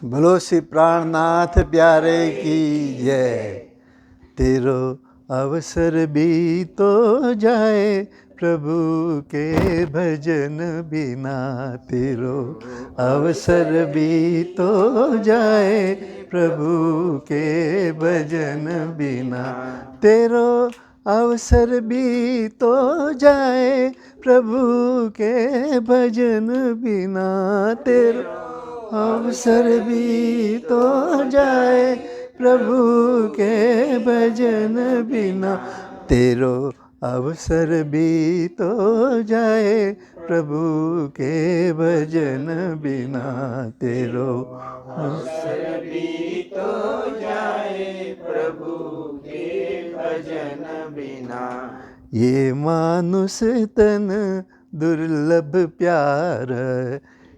बोलो श्री प्राणनाथ प्यारे की जय। तेरो अवसर भी तो जाए प्रभु के भजन बिना, तेरो अवसर भी तो जाए प्रभु के भजन बिना, तेरो अवसर भी तो जाए प्रभु के भजन बिना, तेरो अवसर भी तो जाए प्रभु के भजन बिना, तेरो अवसर भी तो जाए प्रभु के भजन बिना, तेरो अवसर भी तो जाए प्रभु के भजन बिना। ये मानुष तन दुर्लभ प्यार,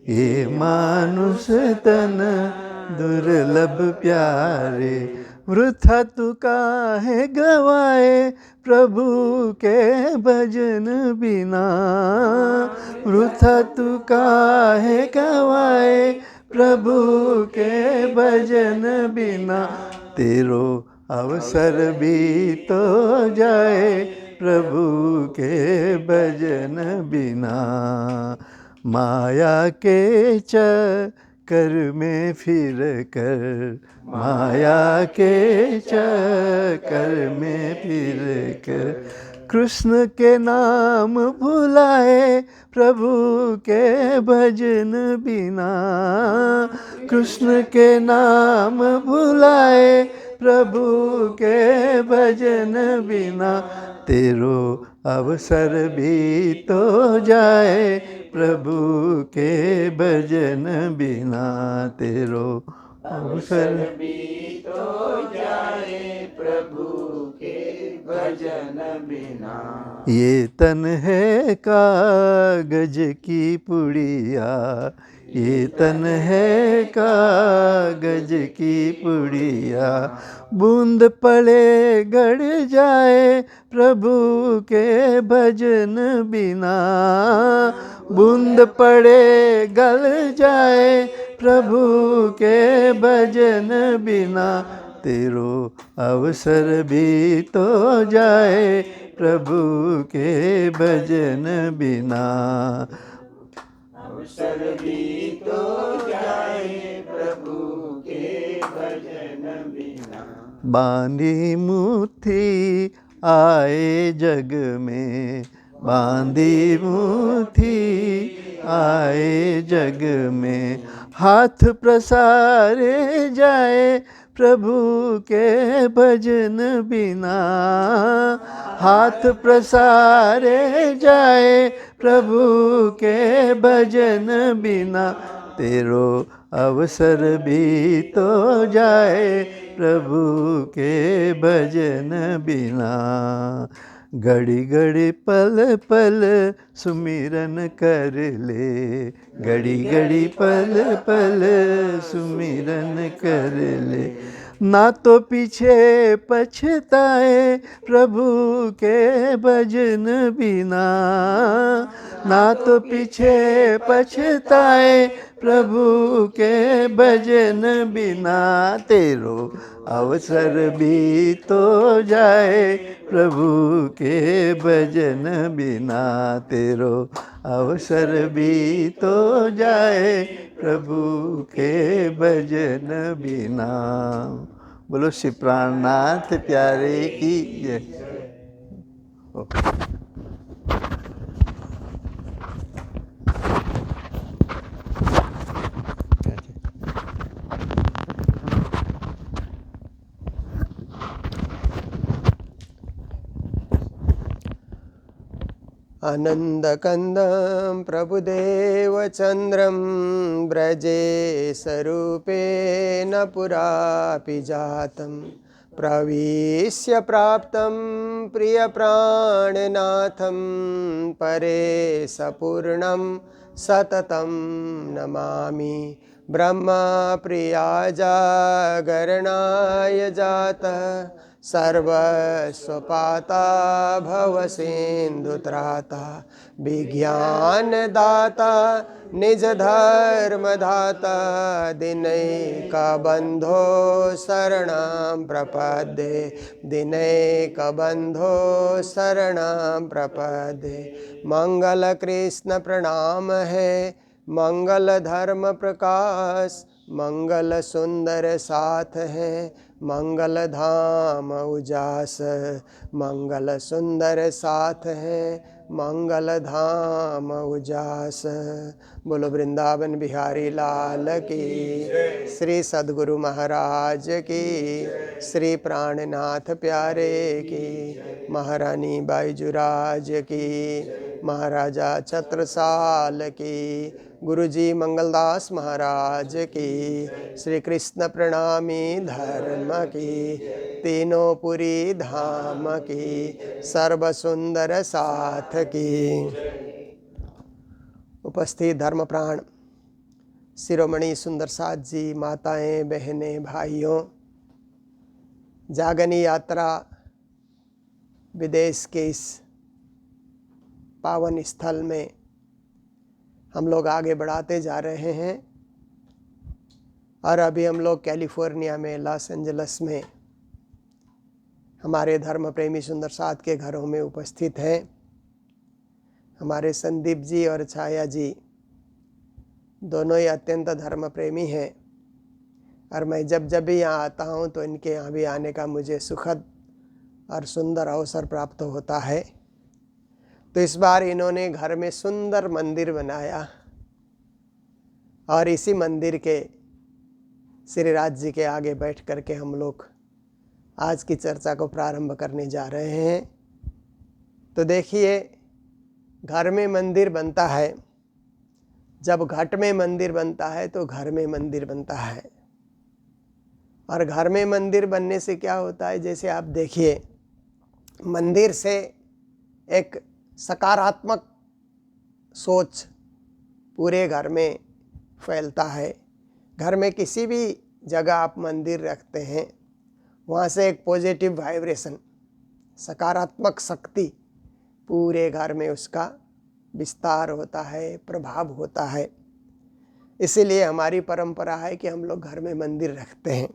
ये मानुष तन दुर्लभ प्यारे, वृथा तू काहे गवाए प्रभु के भजन बिना, वृथा तू काहे गवाए प्रभु के भजन बिना, तेरो अवसर भी तो जाए प्रभु के भजन बिना। माया के चक्कर में फिर कर, माया के चक्कर में फिर कर, कृष्ण के नाम भुलाए प्रभु के भजन बिना, कृष्ण के नाम भुलाए प्रभु के भजन बिना, तेरो अवसर भी तो जाए प्रभु के भजन बिना, तेरो अवसर भी तो जाए प्रभु के भजन बिना। ये तन है कागज की पुड़िया, ये तन है कागज की पुड़िया, बूंद पड़े गड़ जाए प्रभु के भजन बिना, बूंद पड़े गल जाए प्रभु के भजन बिना, तेरो अवसर भी तो जाए प्रभु के भजन बिना, अवसर भी तो जाए प्रभु के भजन बिना। बांधी मुट्ठी आए जग में, बांधी मुट्ठी आए जग में, हाथ प्रसारे जाए प्रभु के भजन बिना, हाथ प्रसारे जाए प्रभु के भजन बिना, तेरो अवसर भी तो जाए प्रभु के भजन बिना। घड़ी घड़ी पल पल सुमिरन कर ले, घड़ी घड़ी पल पल सुमिरन कर ले, ना तो पीछे पछताए प्रभु के भजन बिना, ना तो पीछे पछताए प्रभु के भजन बिना, तेरो अवसर भी तो जाए प्रभु के भजन बिना, तेरो अवसर भी तो जाए प्रभु के भजन बिना। बोलो श्री प्राणनाथ प्यारे की जय। आनन्दकन्दं प्रभुदेवचन्द्रं व्रजे स्वरूपेण पुरापि जातं, प्रविश्य प्राप्तं प्रियप्राणनाथं परेशपूर्णं सततं नमामि। ब्रह्मप्रिया जागरणाय जातः सर्वस्वपाता भवसिन्धुत्राता विज्ञानदाता निज धर्मदाता दिनैकबन्धो शरणं प्रपद्ये दिनैकबन्धो शरणं प्रपद्ये मंगल कृष्ण प्रणाम है मंगल धर्म प्रकाश मंगल सुंदर साथ है मंगल धाम उजास मंगल सुंदर साथ है मंगल धाम उजास। बोलो वृंदावन बिहारी लाल की, श्री सद्गुरु महाराज की, श्री प्राणनाथ प्यारे की, महारानी बाईजुराज की, महाराजा छत्रसाल की, गुरुजी मंगलदास महाराज की, श्री कृष्ण प्रणामी धर्म की, तीनों पुरी धाम की, सर्व सुंदर साथ की। उपस्थित धर्म प्राण शिरोमणि सुंदर साथ जी, माताएं, बहनें, भाइयों, जागनी यात्रा विदेश के इस पावन स्थल में हम लोग आगे बढ़ाते जा रहे हैं और अभी हम लोग कैलिफोर्निया में लॉस एंजल्स में हमारे धर्म प्रेमी सुंदर साथ के घरों में उपस्थित हैं। हमारे संदीप जी और छाया जी दोनों ही अत्यंत धर्म प्रेमी हैं और मैं जब भी यहाँ आता हूँ तो इनके यहाँ भी आने का मुझे सुखद और सुंदर अवसर प्राप्त होता है। तो इस बार इन्होंने घर में सुंदर मंदिर बनाया और इसी मंदिर के श्री राज जी के आगे बैठ करके हम लोग आज की चर्चा को प्रारंभ करने जा रहे हैं। तो देखिए, घर में मंदिर बनता है, जब घट में मंदिर बनता है तो घर में मंदिर बनता है। और घर में मंदिर बनने से क्या होता है, जैसे आप देखिए, मंदिर से एक सकारात्मक सोच पूरे घर में फैलता है। घर में किसी भी जगह आप मंदिर रखते हैं, वहाँ से एक पॉजिटिव वाइब्रेशन, सकारात्मक शक्ति पूरे घर में उसका विस्तार होता है, प्रभाव होता है। इसीलिए हमारी परंपरा है कि हम लोग घर में मंदिर रखते हैं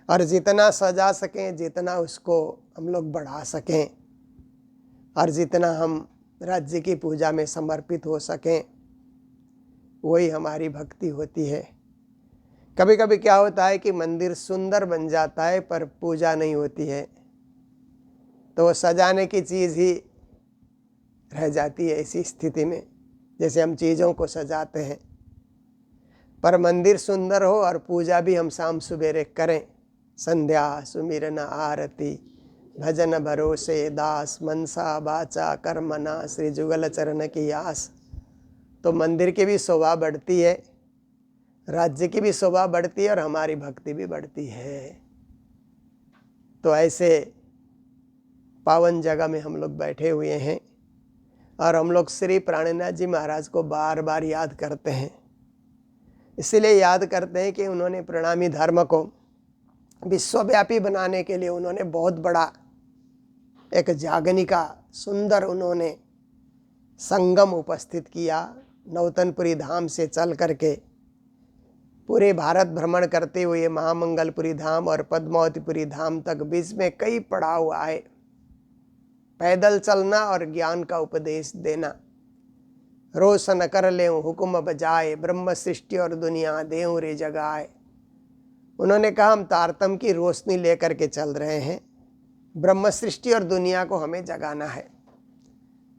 और जितना सजा सकें, जितना उसको हम लोग बढ़ा सकें और जितना हम राज्य की पूजा में समर्पित हो सकें, वही हमारी भक्ति होती है। कभी कभी क्या होता है कि मंदिर सुंदर बन जाता है पर पूजा नहीं होती है, तो वो सजाने की चीज़ ही रह जाती है। ऐसी स्थिति में जैसे हम चीज़ों को सजाते हैं, पर मंदिर सुंदर हो और पूजा भी हम शाम सवेरे करें, संध्या सुमिरन आरती भजन भरोसे दास मनसा बाचा कर्मना श्री जुगल चरण की आस, तो मंदिर की भी शोभा बढ़ती है, राज्य की भी शोभा बढ़ती है और हमारी भक्ति भी बढ़ती है। तो ऐसे पावन जगह में हम लोग बैठे हुए हैं और हम लोग श्री प्राणनाथ जी महाराज को बार बार याद करते हैं। इसलिए याद करते हैं कि उन्होंने प्रणामी धर्म को विश्वव्यापी बनाने के लिए उन्होंने बहुत बड़ा एक जागनी का सुंदर उन्होंने संगम उपस्थित किया। नौतनपुरी धाम से चल करके पूरे भारत भ्रमण करते हुए महामंगलपुरी धाम और पद्मावतीपुरी धाम तक बीच में कई पड़ाव आए। पैदल चलना और ज्ञान का उपदेश देना। रोशन कर ले हुक्म बजाए, ब्रह्म सृष्टि और दुनिया देऊं रे जगाए। उन्होंने कहा हम तारतम की रोशनी लेकर के चल रहे हैं, ब्रह्म सृष्टि और दुनिया को हमें जगाना है,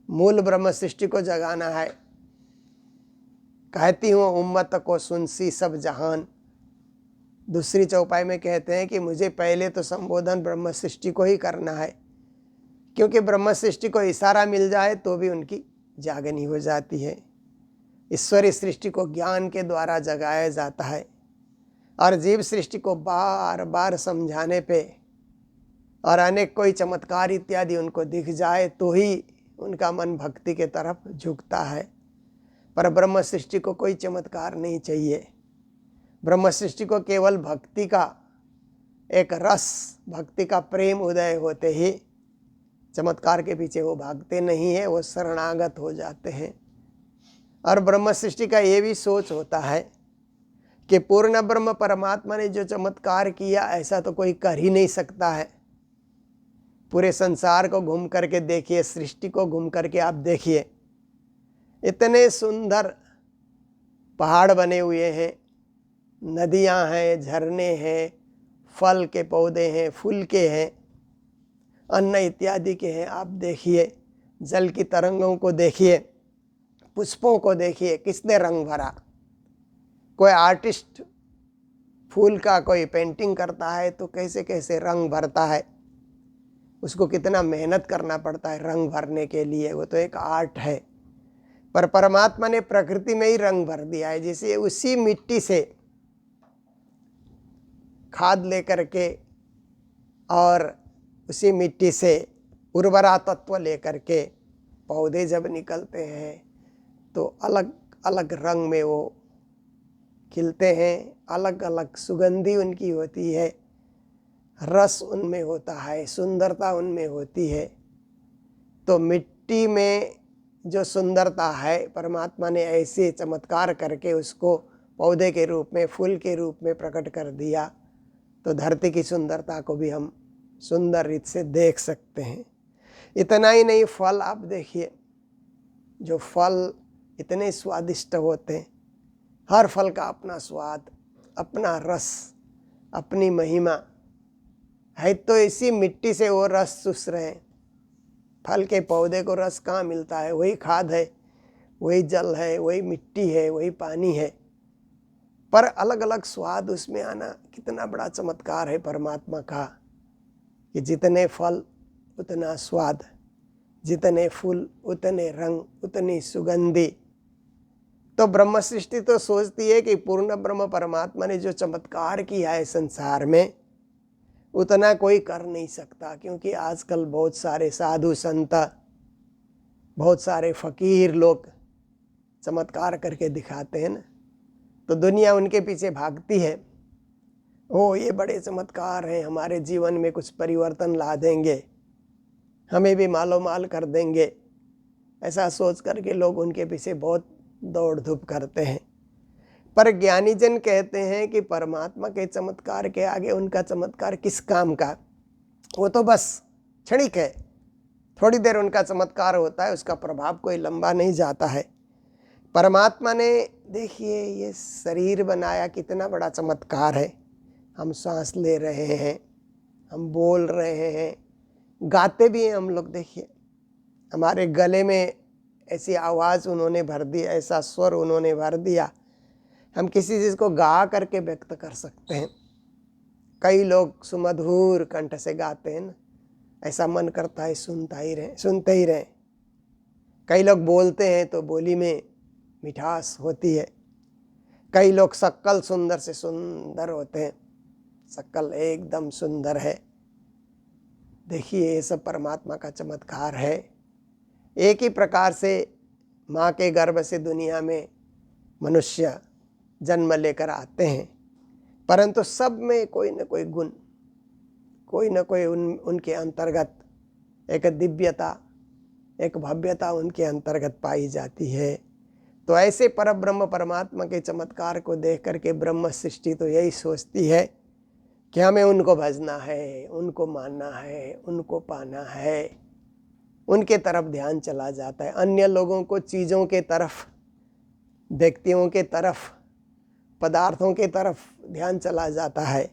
मूल ब्रह्म सृष्टि को जगाना है। कहती हूँ उम्मत को सुनसी सब जहान। दूसरी चौपाई में कहते हैं कि मुझे पहले तो संबोधन ब्रह्म सृष्टि को ही करना है, क्योंकि ब्रह्म सृष्टि को इशारा मिल जाए तो भी उनकी जागनी हो जाती है। ईश्वरीय सृष्टि को ज्ञान के द्वारा जगाया जाता है और जीव सृष्टि को बार बार समझाने पे और अनेक कोई चमत्कार इत्यादि उनको दिख जाए तो ही उनका मन भक्ति के तरफ झुकता है। पर ब्रह्म सृष्टि को कोई चमत्कार नहीं चाहिए। ब्रह्म सृष्टि को केवल भक्ति का एक रस भक्ति का प्रेम उदय होते ही चमत्कार के पीछे वो भागते नहीं है, वो शरणागत हो जाते हैं। और ब्रह्म सृष्टि का ये भी सोच होता है कि पूर्ण ब्रह्म परमात्मा ने जो चमत्कार किया ऐसा तो कोई कर ही नहीं सकता है। पूरे संसार को घूम करके देखिए, सृष्टि को घूम करके आप देखिए, इतने सुंदर पहाड़ बने हुए हैं, नदियां हैं, झरने हैं, फल के पौधे हैं, फूल के हैं, अन्न इत्यादि के हैं। आप देखिए, जल की तरंगों को देखिए, पुष्पों को देखिए, किसने रंग भरा। कोई आर्टिस्ट फूल का कोई पेंटिंग करता है तो कैसे कैसे रंग भरता है, उसको कितना मेहनत करना पड़ता है रंग भरने के लिए, वो तो एक आर्ट है। पर परमात्मा ने प्रकृति में ही रंग भर दिया है। जैसे उसी मिट्टी से खाद लेकर के और उसी मिट्टी से उर्वरा तत्व लेकर के पौधे जब निकलते हैं तो अलग अलग रंग में वो खिलते हैं, अलग अलग सुगंधी उनकी होती है, रस उनमें होता है, सुंदरता उनमें होती है। तो मिट्टी में जो सुंदरता है, परमात्मा ने ऐसे चमत्कार करके उसको पौधे के रूप में, फूल के रूप में प्रकट कर दिया। तो धरती की सुंदरता को भी हम सुंदर रीत से देख सकते हैं। इतना ही नहीं, फल आप देखिए, जो फल इतने स्वादिष्ट होते हैं, हर फल का अपना स्वाद, अपना रस, अपनी महिमा है। तो इसी मिट्टी से वो रस चूस रहे हैं। फल के पौधे को रस कहाँ मिलता है? वही खाद है, वही जल है, वही मिट्टी है, वही पानी है, पर अलग अलग स्वाद उसमें आना कितना बड़ा चमत्कार है परमात्मा का, कि जितने फल उतना स्वाद, जितने फूल उतने रंग, उतनी सुगंधी। तो ब्रह्म सृष्टि तो सोचती है कि पूर्ण ब्रह्म परमात्मा ने जो चमत्कार किया है संसार में, उतना कोई कर नहीं सकता। क्योंकि आजकल बहुत सारे साधु संत, बहुत सारे फकीर लोग चमत्कार करके दिखाते हैं ना, तो दुनिया उनके पीछे भागती है। ओ, ये बड़े चमत्कार हैं, हमारे जीवन में कुछ परिवर्तन ला देंगे, हमें भी मालो माल कर देंगे, ऐसा सोच करके लोग उनके पीछे बहुत दौड़ धूप करते हैं। पर ज्ञानी जन कहते हैं कि परमात्मा के चमत्कार के आगे उनका चमत्कार किस काम का, वो तो बस क्षणिक है, थोड़ी देर उनका चमत्कार होता है, उसका प्रभाव कोई लंबा नहीं जाता है। परमात्मा ने देखिए ये शरीर बनाया, कितना बड़ा चमत्कार है। हम सांस ले रहे हैं, हम बोल रहे हैं, गाते भी हैं हम लोग। देखिए हमारे गले में ऐसी आवाज़ उन्होंने भर दी, ऐसा स्वर उन्होंने भर दिया, हम किसी चीज़ को गा करके व्यक्त कर सकते हैं। कई लोग सुमधुर कंठ से गाते हैं ना, ऐसा मन करता है सुनते ही रहें। कई लोग बोलते हैं तो बोली में मिठास होती है। कई लोग शक्ल सुंदर से सुंदर होते हैं, शक्ल एकदम सुंदर है। देखिए ये सब परमात्मा का चमत्कार है। एक ही प्रकार से माँ के गर्भ से दुनिया में मनुष्य जन्म लेकर आते हैं, परंतु सब में कोई न कोई गुण, कोई न कोई उनके अंतर्गत एक दिव्यता, एक भव्यता उनके अंतर्गत पाई जाती है। तो ऐसे परब्रह्म परमात्मा के चमत्कार को देख करके ब्रह्म सृष्टि तो यही सोचती है कि हमें उनको भजना है, उनको मानना है, उनको पाना है। उनके तरफ ध्यान चला जाता है। अन्य लोगों को, चीज़ों के तरफ, व्यक्तियों के तरफ, पदार्थों के तरफ ध्यान चला जाता है,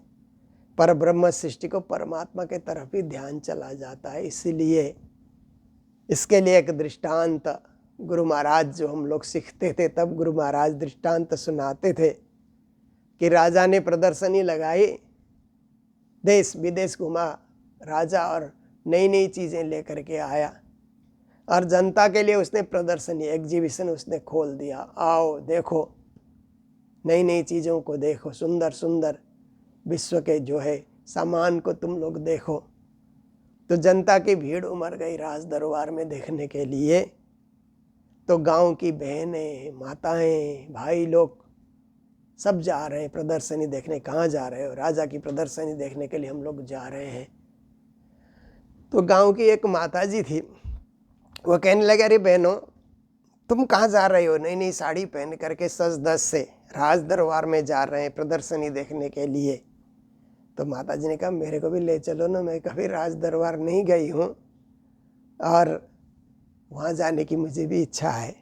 पर ब्रह्म सृष्टि को परमात्मा के तरफ ही ध्यान चला जाता है। इसीलिए इसके लिए एक दृष्टांत गुरु महाराज, जो हम लोग सीखते थे तब गुरु महाराज दृष्टांत सुनाते थे कि राजा ने प्रदर्शनी लगाई, देश विदेश घुमा राजा और नई नई चीज़ें लेकर के आया, और जनता के लिए उसने प्रदर्शनी, एग्जीबिशन उसने खोल दिया। आओ देखो, नई नई चीज़ों को देखो, सुंदर सुंदर विश्व के जो है सामान को तुम लोग देखो। तो जनता की भीड़ उमड़ गई राज दरबार में देखने के लिए। तो गांव की बहनें, माताएं, भाई लोग सब जा रहे हैं प्रदर्शनी देखने। कहाँ जा रहे हो? राजा की प्रदर्शनी देखने के लिए हम लोग जा रहे हैं। तो गांव की एक माता जी थी, वो कहने लगे, अरे बहनों तुम कहाँ जा रहे हो? नई नई साड़ी पहन करके सज धज से राज दरबार में जा रहे हैं प्रदर्शनी देखने के लिए। तो माता जी ने कहा, मेरे को भी ले चलो ना, मैं कभी राज दरबार नहीं गई हूँ और वहाँ जाने की मुझे भी इच्छा है।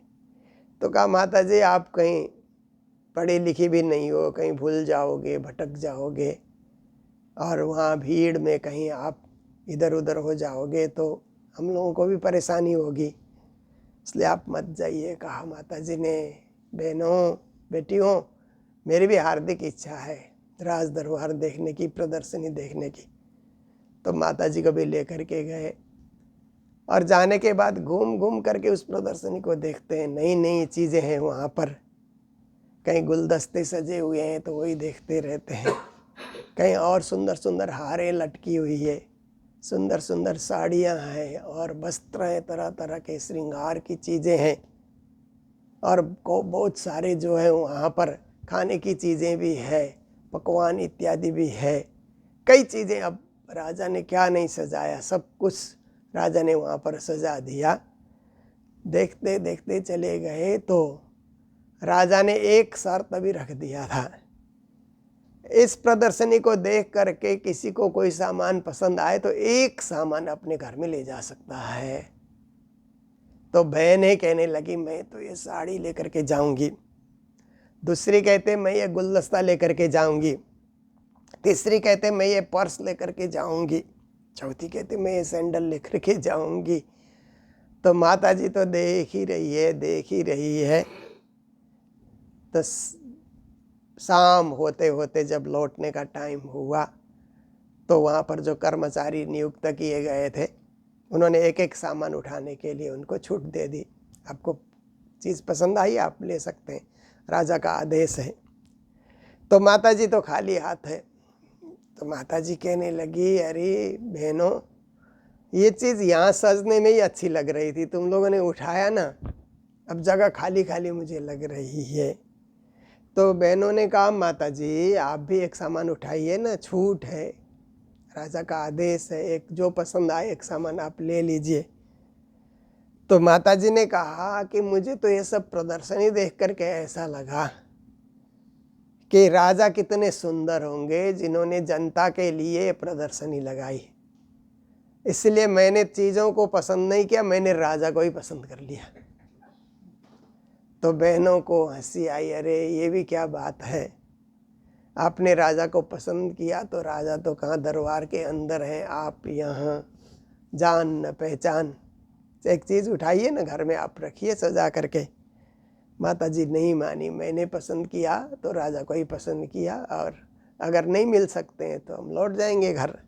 तो कहा, माता जी आप कहीं पढ़ी लिखी भी नहीं हो, कहीं भूल जाओगे, भटक जाओगे और वहाँ भीड़ में कहीं आप इधर उधर हो जाओगे तो हम लोगों को भी परेशानी होगी, इसलिए आप मत जाइए। कहा माता जी ने, बहनों बेटियों, मेरी भी हार्दिक इच्छा है राज दरबार देखने की, प्रदर्शनी देखने की। तो माता जी को भी लेकर के गए और जाने के बाद घूम घूम करके उस प्रदर्शनी को देखते हैं। नई नई चीज़ें हैं वहाँ पर, कहीं गुलदस्ते सजे हुए हैं तो वही देखते रहते हैं, कहीं और सुंदर सुंदर हारें लटकी हुई है, सुंदर सुंदर साड़ियाँ हैं और वस्त्र हैं, तरह तरह के श्रृंगार की चीज़ें हैं और बहुत सारे जो है वहाँ पर खाने की चीज़ें भी है, पकवान इत्यादि भी है, कई चीज़ें। अब राजा ने क्या नहीं सजाया, सब कुछ राजा ने वहाँ पर सजा दिया। देखते देखते चले गए तो राजा ने एक शर्त भी रख दिया था, इस प्रदर्शनी को देख करके किसी को कोई सामान पसंद आए तो एक सामान अपने घर में ले जा सकता है। तो बहनें कहने लगी, मैं तो ये साड़ी लेकर के जाऊंगी। दूसरी कहते, मैं ये गुलदस्ता लेकर के जाऊंगी। तीसरी कहते, मैं ये पर्स लेकर के जाऊंगी। चौथी कहते, मैं ये सैंडल लेकर के जाऊंगी। तो माता जी तो देख ही रही है। तो शाम होते होते जब लौटने का टाइम हुआ तो वहाँ पर जो कर्मचारी नियुक्त किए गए थे, उन्होंने एक एक सामान उठाने के लिए उनको छूट दे दी। आपको चीज़ पसंद आई आप ले सकते हैं, राजा का आदेश है। तो माता जी तो खाली हाथ है। तो माता जी कहने लगी, अरे बहनों, ये चीज़ यहाँ सजने में ही अच्छी लग रही थी, तुम लोगों ने उठाया ना, अब जगह खाली खाली मुझे लग रही है। तो बहनों ने कहा, माता जी आप भी एक सामान उठाइए ना, छूट है, राजा का आदेश है, एक जो पसंद आए एक सामान आप ले लीजिए। तो माता जी ने कहा कि मुझे तो ये सब प्रदर्शनी देख करके ऐसा लगा कि राजा कितने सुंदर होंगे जिन्होंने जनता के लिए प्रदर्शनी लगाई, इसलिए मैंने चीज़ों को पसंद नहीं किया, मैंने राजा को ही पसंद कर लिया। तो बहनों को हंसी आई, अरे ये भी क्या बात है, आपने राजा को पसंद किया तो राजा तो कहाँ दरबार के अंदर हैं, आप यहाँ जान न पहचान, एक चीज़ उठाइए ना घर में आप रखिए सजा करके। माता जी नहीं मानी, मैंने पसंद किया तो राजा को ही पसंद किया और अगर नहीं मिल सकते हैं तो हम लौट जाएंगे घर।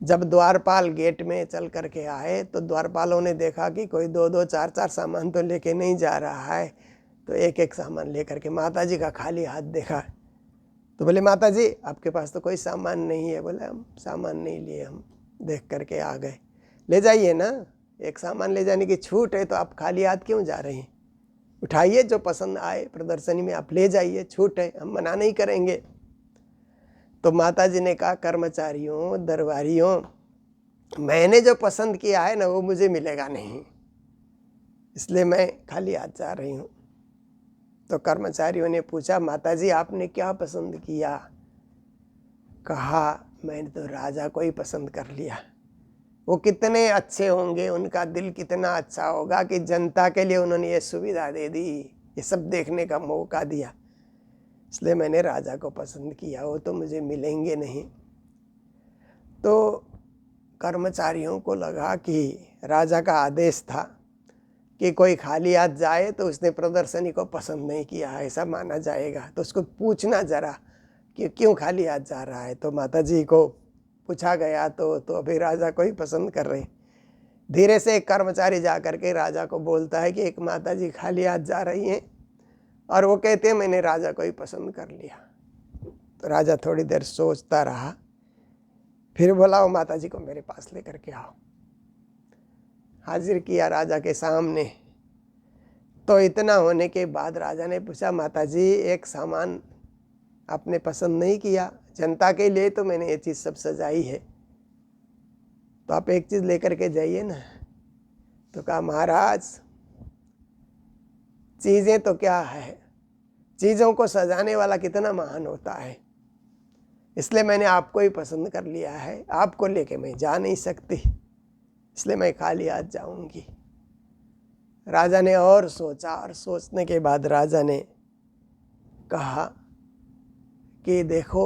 जब द्वारपाल गेट में चल करके आए तो द्वारपालों ने देखा कि कोई दो दो चार चार सामान तो लेके नहीं जा रहा है, तो एक एक सामान लेकर के माता जी का खाली हाथ देखा। तो बोले, माता जी आपके पास तो कोई सामान नहीं है। बोले, हम सामान नहीं लिए, हम देख करके आ गए। ले जाइए ना, एक सामान ले जाने की छूट है तो आप खाली हाथ क्यों जा रहे हैं, उठाइए जो पसंद आए प्रदर्शनी में आप ले जाइए, छूट है, हम मना नहीं करेंगे। तो माता जी ने कहा, कर्मचारियों दरबारियों, मैंने जो पसंद किया है ना वो मुझे मिलेगा नहीं, इसलिए मैं खाली हाथ जा रही हूँ। तो कर्मचारियों ने पूछा, माता जी आपने क्या पसंद किया? कहा, मैंने तो राजा को ही पसंद कर लिया, वो कितने अच्छे होंगे, उनका दिल कितना अच्छा होगा कि जनता के लिए उन्होंने ये सुविधा दे दी, ये सब देखने का मौका दिया, इसलिए मैंने राजा को पसंद किया, वो तो मुझे मिलेंगे नहीं। तो कर्मचारियों को लगा कि राजा का आदेश था कि कोई खाली हाथ जाए तो उसने प्रदर्शनी को पसंद नहीं किया, ऐसा माना जाएगा, तो उसको पूछना जरा कि क्यों खाली हाथ जा रहा है। तो माता जी को पूछा गया तो अभी राजा को ही पसंद कर रहे। धीरे से एक कर्मचारी जा करके राजा को बोलता है कि एक माता जी खाली हाथ जा रही हैं और वो कहते हैं मैंने राजा को ही पसंद कर लिया। तो राजा थोड़ी देर सोचता रहा, फिर बोला, वो माता जी को मेरे पास लेकर के आओ। हाजिर किया राजा के सामने। तो इतना होने के बाद राजा ने पूछा, माता जी एक सामान आपने पसंद नहीं किया, जनता के लिए तो मैंने ये चीज़ सब सजाई है, तो आप एक चीज़ लेकर के जाइए ना। तो कहा, महाराज चीज़ें तो क्या है, चीज़ों को सजाने वाला कितना महान होता है, इसलिए मैंने आपको ही पसंद कर लिया है, आपको लेके मैं जा नहीं सकती, इसलिए मैं खाली हाथ जाऊंगी। राजा ने और सोचा, और सोचने के बाद राजा ने कहा कि देखो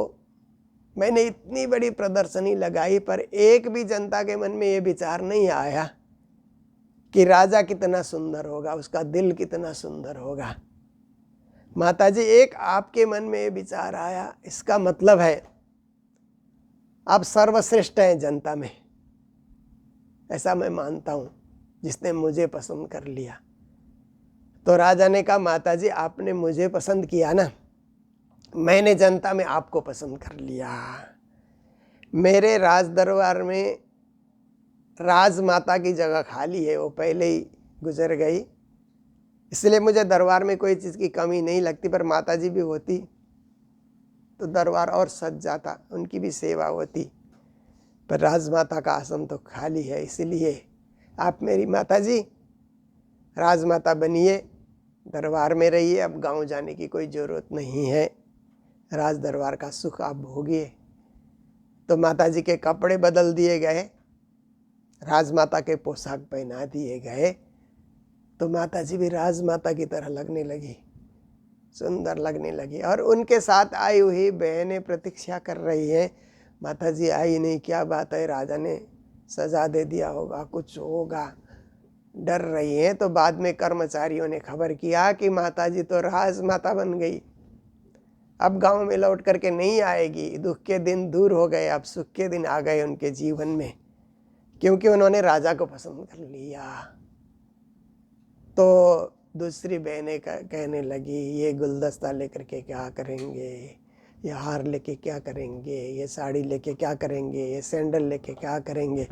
मैंने इतनी बड़ी प्रदर्शनी लगाई पर एक भी जनता के मन में ये विचार नहीं आया कि राजा कितना सुंदर होगा, उसका दिल कितना सुंदर होगा। माताजी एक आपके मन में ये विचार आया, इसका मतलब है आप सर्वश्रेष्ठ हैं जनता में, ऐसा मैं मानता हूँ, जिसने मुझे पसंद कर लिया। तो राजा ने कहा, माताजी आपने मुझे पसंद किया ना, मैंने जनता में आपको पसंद कर लिया। मेरे राज दरबार में राजमाता की जगह खाली है, वो पहले ही गुजर गई, इसलिए मुझे दरबार में कोई चीज़ की कमी नहीं लगती। पर माताजी भी होती तो दरबार और सज जाता, उनकी भी सेवा होती, पर राजमाता का आसन तो खाली है, इसलिए आप मेरी माताजी राजमाता बनिए, दरबार में रहिए, अब गांव जाने की कोई ज़रूरत नहीं है, राज दरबार का सुख आप भोगिए। तो माताजी के कपड़े बदल दिए गए, राजमाता के पोशाक पहना दिए गए, तो माताजी भी राजमाता की तरह लगने लगी, सुंदर लगने लगी। और उनके साथ आई हुई बहनें प्रतीक्षा कर रही हैं, माताजी आई नहीं, क्या बात है, राजा ने सजा दे दिया होगा, कुछ होगा, डर रही हैं। तो बाद में कर्मचारियों ने खबर किया कि माताजी तो राजमाता बन गई, अब गांव में लौट करके नहीं आएगी, दुख के दिन दूर हो गए, अब सुख के दिन आ गए उनके जीवन में, क्योंकि उन्होंने राजा को पसंद कर लिया। तो दूसरी बहनें कहने लगी, ये गुलदस्ता लेकर के क्या करेंगे, ये हार लेके क्या करेंगे, ये साड़ी लेके क्या करेंगे, ये सैंडल लेके क्या करेंगे।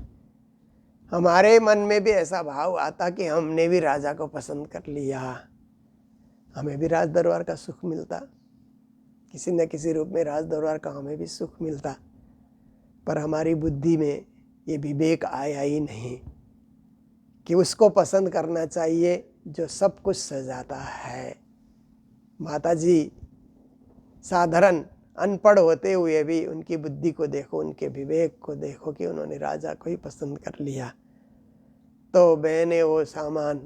हमारे मन में भी ऐसा भाव आता कि हमने भी राजा को पसंद कर लिया, हमें भी राज दरबार का सुख मिलता, किसी न किसी रूप में राज दरबार का हमें भी सुख मिलता। पर हमारी बुद्धि में ये विवेक आया ही नहीं कि उसको पसंद करना चाहिए जो सब कुछ सजाता है। माताजी साधारण अनपढ़ होते हुए भी उनकी बुद्धि को देखो, उनके विवेक को देखो कि उन्होंने राजा को ही पसंद कर लिया। तो बहने वो सामान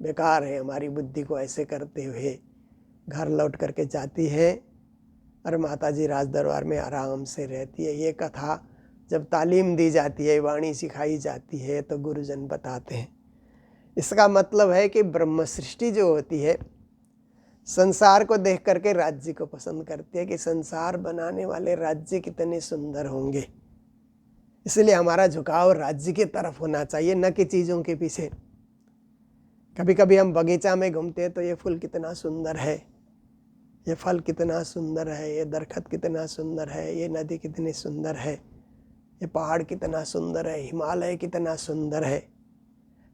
बेकार है, हमारी बुद्धि को ऐसे करते हुए घर लौट करके जाती है, और माताजी राज दरबार में आराम से रहती है। ये कथा जब तालीम दी जाती है, वाणी सिखाई जाती है, तो गुरुजन बताते हैं, इसका मतलब है कि ब्रह्म सृष्टि जो होती है संसार को देख करके राज्य को पसंद करती है कि संसार बनाने वाले राज्य कितने सुंदर होंगे, इसलिए हमारा झुकाव राज्य की तरफ होना चाहिए, न कि चीज़ों के पीछे। कभी कभी हम बगीचा में घूमते हैं तो ये फूल कितना सुंदर है, ये फल कितना सुंदर है, ये दरख्त कितना सुंदर है, ये नदी कितनी सुंदर है, ये पहाड़ कितना सुंदर है, हिमालय कितना सुंदर है।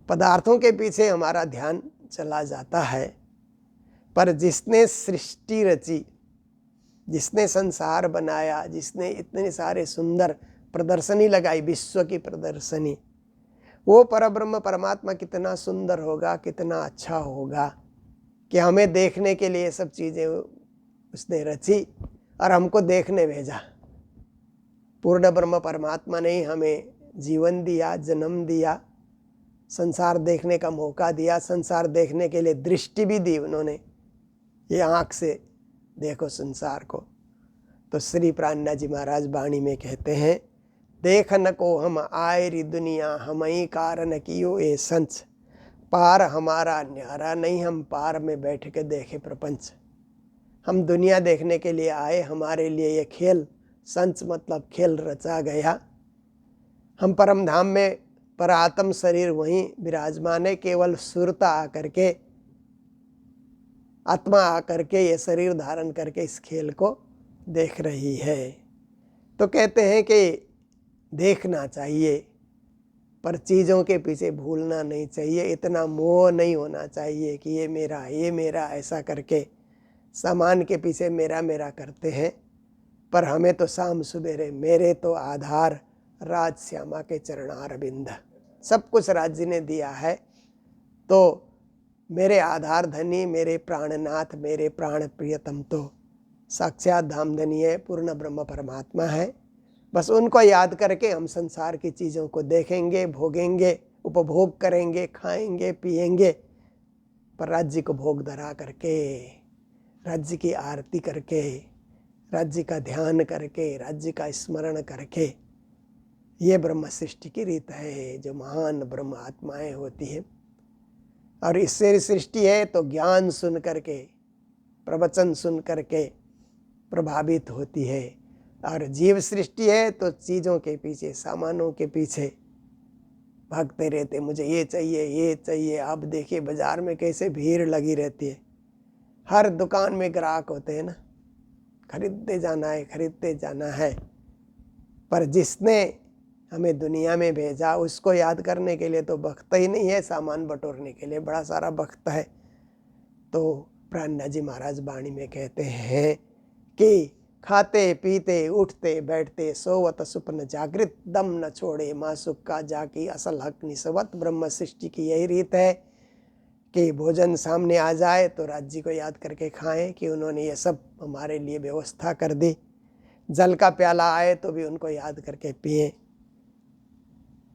पदार्थों के पीछे हमारा ध्यान चला जाता है, पर जिसने सृष्टि रची, जिसने संसार बनाया, जिसने इतने सारे सुंदर प्रदर्शनी लगाई, विश्व की प्रदर्शनी, वो परब्रह्म परमात्मा कितना सुंदर होगा, कितना अच्छा होगा कि हमें देखने के लिए सब चीज़ें उसने रची और हमको देखने भेजा। पूर्ण ब्रह्म परमात्मा ने हमें जीवन दिया, जन्म दिया, संसार देखने का मौका दिया, संसार देखने के लिए दृष्टि भी दी उन्होंने, ये आँख से देखो संसार को। तो श्री प्राणनाथ जी महाराज वाणी में कहते हैं, देख न को हम आए री दुनिया, हम ही कारण कियो ये संच, पार हमारा न्यारा नहीं, हम पार में बैठ के देखे प्रपंच। हम दुनिया देखने के लिए आए, हमारे लिए ये खेल, संच मतलब खेल रचा गया। हम परम धाम में पर आत्म शरीर वहीं विराजमान है, केवल सुरता आकर के, आत्मा आकर के ये शरीर धारण करके इस खेल को देख रही है। तो कहते हैं कि देखना चाहिए, पर चीज़ों के पीछे भूलना नहीं चाहिए, इतना मोह नहीं होना चाहिए कि ये मेरा ऐसा करके सामान के पीछे मेरा मेरा करते हैं। पर हमें तो शाम सुबेरे मेरे तो आधार राज श्यामा के चरणार बिंद, सब कुछ राज जी ने दिया है। तो मेरे आधार धनी, मेरे प्राणनाथ, मेरे प्राण प्रियतम तो साक्षात धामधनी है, पूर्ण ब्रह्म परमात्मा है। बस उनको याद करके हम संसार की चीज़ों को देखेंगे, भोगेंगे, उपभोग करेंगे, खाएंगे, पिएंगे, पर राज्य को भोग धरा करके, राज्य की आरती करके, राज्य का ध्यान करके, राज्य का स्मरण करके, ये ब्रह्म सृष्टि की रीत है जो महान ब्रह्म आत्माएं होती हैं। और इससे सृष्टि है तो ज्ञान सुन करके, प्रवचन सुन करके प्रभावित होती है। और जीव सृष्टि है तो चीज़ों के पीछे, सामानों के पीछे भागते रहते, मुझे ये चाहिए, ये चाहिए। आप देखिए बाजार में कैसे भीड़ लगी रहती है, हर दुकान में ग्राहक होते हैं ना, खरीदते जाना है, खरीदते जाना है। पर जिसने हमें दुनिया में भेजा उसको याद करने के लिए तो वक्त ही नहीं है, सामान बटोरने के लिए बड़ा सारा वक्त है। तो प्राणनाथ जी महाराज वाणी में कहते हैं कि खाते पीते उठते बैठते सोवत सुपन जागृत, दम न छोड़े मासुक का जाकी असल हक निस्वत। ब्रह्म सृष्टि की यही रीत है कि भोजन सामने आ जाए तो राज्य को याद करके खाएं कि उन्होंने ये सब हमारे लिए व्यवस्था कर दी। जल का प्याला आए तो भी उनको याद करके पिएं,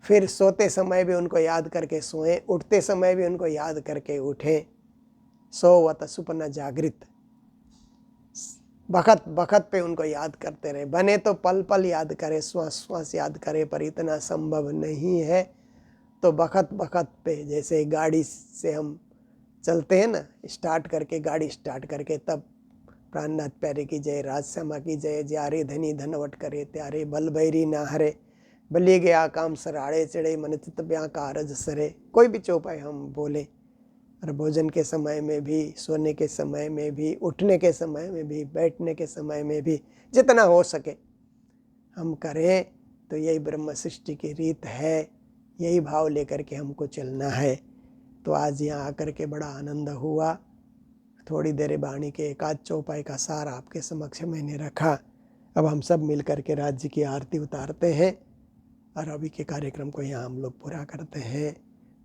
फिर सोते समय भी उनको याद करके सोएं, उठते समय भी उनको याद करके उठें। सोवत सुपन जागृत, बखत बखत पे उनको याद करते रहे। बने तो पल पल याद करे, श्वास श्वास याद करे, पर इतना संभव नहीं है। तो बखत बखत पे, जैसे गाड़ी से हम चलते हैं ना, स्टार्ट करके, गाड़ी स्टार्ट करके, तब प्राणनाथ प्यारे की जय, राज श्यामा की जय, ज्यारे धनी धनवट करे त्यारे, बल भैरी ना हरे, बली गया काम सराड़े चढ़े, मन चित ब्याह कारज सरे। कोई भी चौपाई हम बोले, और भोजन के समय में भी, सोने के समय में भी, उठने के समय में भी, बैठने के समय में भी, जितना हो सके हम करें। तो यही ब्रह्म सृष्टि की रीत है, यही भाव लेकर के हमको चलना है। तो आज यहाँ आकर के बड़ा आनंद हुआ। थोड़ी देर वाणी के एक आध चौपाई का सार आपके समक्ष मैंने रखा। अब हम सब मिल करके राज्य की आरती उतारते हैं और अभी के कार्यक्रम को यहाँ हम लोग पूरा करते हैं।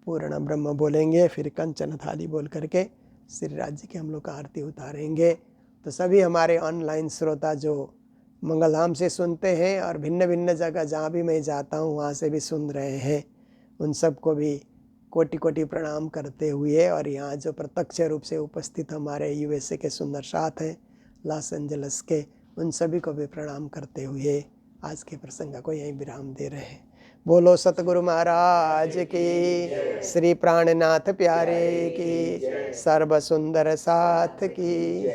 पूर्ण ब्रह्म बोलेंगे, फिर कंचन थाली बोल करके श्री राज्य की हम लोग आरती उतारेंगे। तो सभी हमारे ऑनलाइन श्रोता जो मंगलधाम से सुनते हैं और भिन्न भिन्न जगह जहाँ भी मैं जाता हूँ वहाँ से भी सुन रहे हैं, उन सबको भी कोटि कोटि प्रणाम करते हुए, और यहाँ जो प्रत्यक्ष रूप से उपस्थित हमारे यूएसए के सुंदर साथ हैं, लॉस एंजल्स के, उन सभी को भी प्रणाम करते हुए आज के प्रसंग को यहीं विराम दे रहे हैं। बोलो सतगुरु महाराज की, श्री प्राणनाथ प्यारे की, सर्व सुंदर साथ की।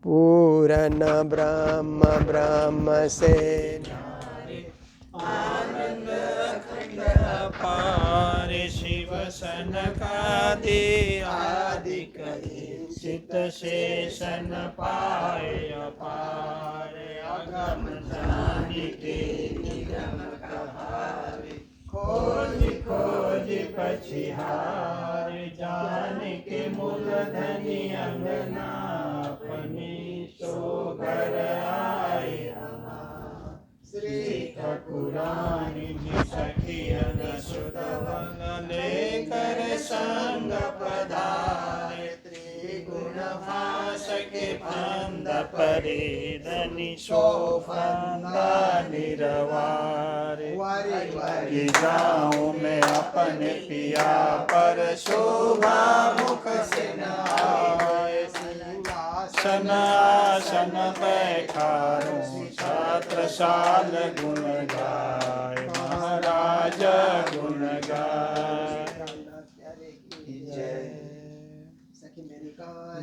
पूर्ण ब्रह्म ब्रह्म से आनंद अखंड अपार, शिव सनकादि आदि कही, चित शेषन पाए अपार, अगम जानिके निगम कहारे, खोज खोज पछिहार, जान के मूलधनि अंगना, अपनी सो घर आए श्री ठाकुरानी सखियन सुदवन, लेकर संग पधारे, त्रिगुण भास के फंद परे, धनि सो फंदा निरवारे। कि जाऊं मैं अपने पिया पर, शोभा मुख से न आए, सिंहासन आसन बैठारूं, छात्रशाल गुण गाय, महाराज गुण गाय।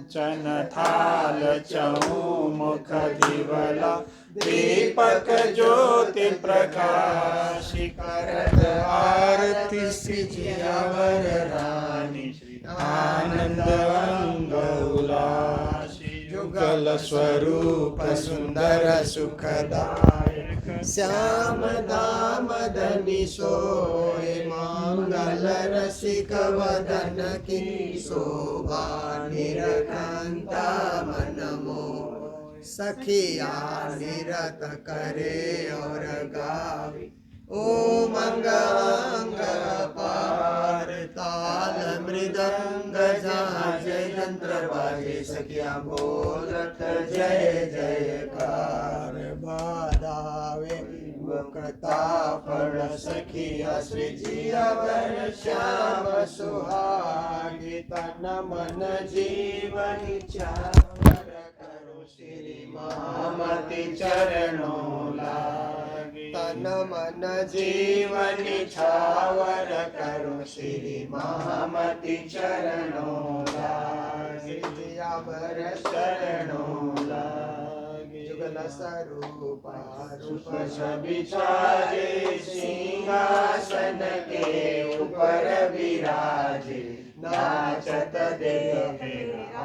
चन थाल चहुमुख दिवला, दीपक ज्योति प्रकाश, करत आरती सिजियावर रानी, आनंद अंग उलासी। जुग युगल स्वरूप सुंदर सुखदायक श्याम दाम धनी सोए मंगल रसिक वदन की शोभा निरखंता मन मोह सखिया निरत करे और गावे ओ मंगंग पार ताल मृदंग झांझ यंत्र बाजे सखिया बोलत जय जयकार बाधावे मुक्ता फल सखिया श्री जियावर श्याम सुहागी तन मन जीवन चावर करो श्री महामति चरणों लागे तन मन जीवन छावर करो श्री महामति चरणों लागे जियावर शरणों लागे जुगल स्वरूपा रूप सबिचारे सिंहासन के ऊपर विराजे नाचत देखे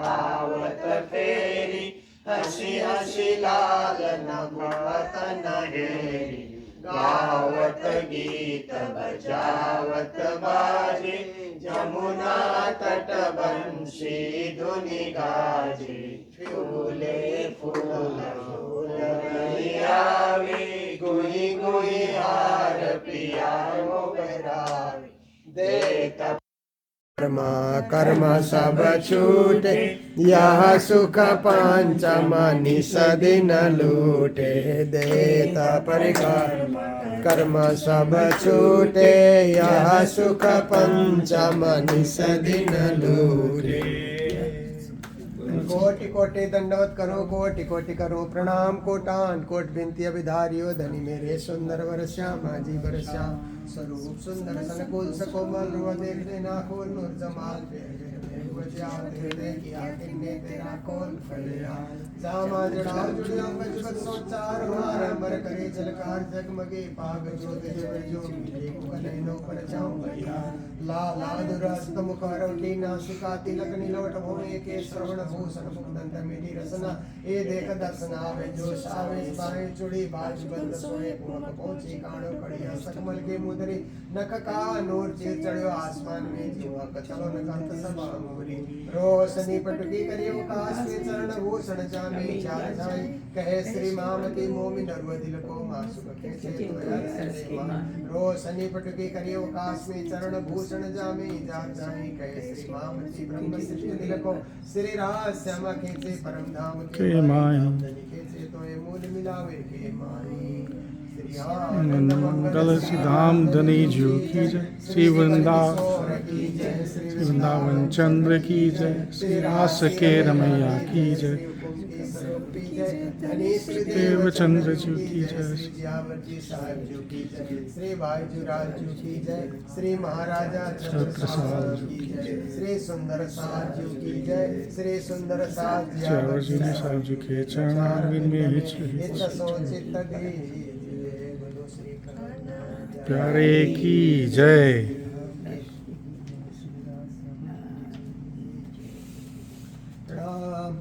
आवत फेरी हसी हसी लाल नभत नहेरी गावत गीत बजावत बाजे जमुना तट बंशी धुनि गाजे फूले फूल फूल आवे गुई गुई हार पिया मोगरावे देता कर्म सब छूटे यह सुख पंचम निस दिन लूटे देता परिकर कर्म सब छूटे यह सुख पंचम निस दिन लूटे कोटि कोटि दंडवत करो कोटि कोटि करो प्रणाम कोटान कोट बिनती अभिधारियो धनी मेरे सुंदर वर श्यामा जी वर श्याम स्वरूप सुंदर सनकुल सकोमल रुआ देखने ना खोल नूर जमाल तेरा खोल फलिया जामा जड़ा जुड़ियों बचपत सोचार मारंबर करे झलकार जगमगे पाग ज्योति जो मिले कनैनो पर जाऊं भैया ला ला दुरस्त मुख रौटी नासिका तिलक नीलोट भोमे के श्रवण भूषण मुक्तंत मेरी रसना ए देख दर्शन आवे जो सावे सावे चुड़ी बाज बंद सोए पुमक पहुंची काणो कड़िया सकमल के मुदरी नख का नूर चीर चढ़ियो आसमान में जीवा चलो नकांत सभा मोरी रोशनी पटकी करियो काश में चरण भूषण जामे चार जाई कहे श्री मामती मोमि नरव दिल को मासुक खेचे तो रोशनी पटकी करियो काश में चरण भूषण जामे चार जाई कहे श्री मामती ब्रह्म सृष्टि दिल को श्री राज श्यामा खेचे परम धाम के माई खेचे तो ये मूल मिलावे के माई मंगल धाम धनी जू की जय श्री वृंदावन चंद्र की जय श्री रास के रमैया की जय देवचंद्र जी की जय श्री भाईजूराज जी की जय श्री महाराजा छत्रसाल जी की जय श्री सुंदर साज जी की जय श्री सुंदर साज जी साहब जी के चरण में प्यारे की जय। प्रणाम